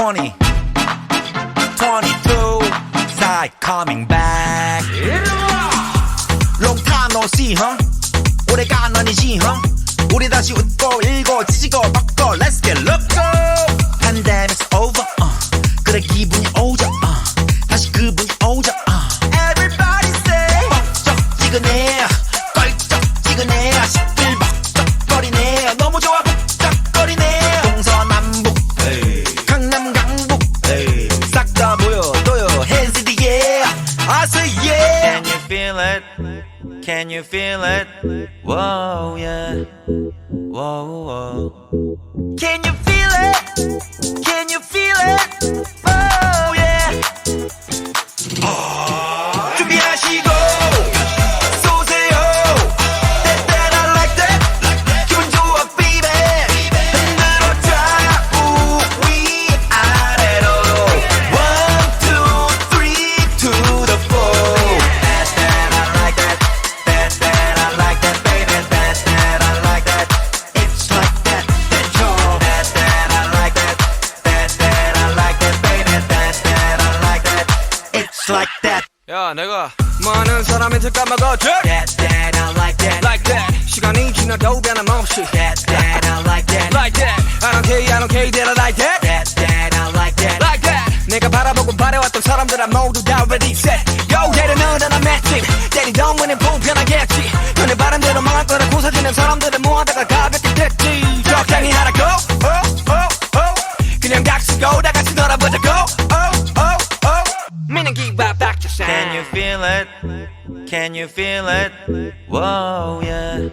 20, 22, side coming back. Long time no see, huh? 오래간 아니지, huh? 우리 다시 웃고 일고 찢고 바꿔 Let's get loco. Pandemic's over, 그래 기분이 오죠, 다시 그분이 오죠, Everybody say 뻑적지근해, 껄쩍지근해, 시끌벅적거리네, 너무 좋아 북적거리네. 동서남북 강남 강북 싹 다 보여줘요 Hands in the air, I say yeah. Can you feel it? Can you feel it? Whoa, yeah. Whoa, whoa. Can you feel it? Can you feel it? Oh, yeah. 준비하시고 쏘세요. That I like that. 기분 좋아, baby. 흔들어 좌우 위아래로. 1, 2, 3 to the 4. That I like that. That I like that, baby. That I like that. It's like that. That's all. That I like that. That I like that, baby. That I like that. It's like that. 야 내가 많은 사람한테 까먹어줘 That I like that. Like that 시간이 지나도 변함없이 That I like that. Like that I don't care that I like that That I like that. Like that 내가 바라보고 바래왔던 사람들아 모두 다 ready set Yo 때리는 난 맷집 때리던 문은 불편하겠지 너네 바람대로 망할 거라 고사지는 사람들은 모아다가 가볍게 됐지 적당히 하라고 그냥 닥치고 다 같이 놀아보자고 meaning give back to sound Can you feel it? Can you feel it? Whoa, yeah.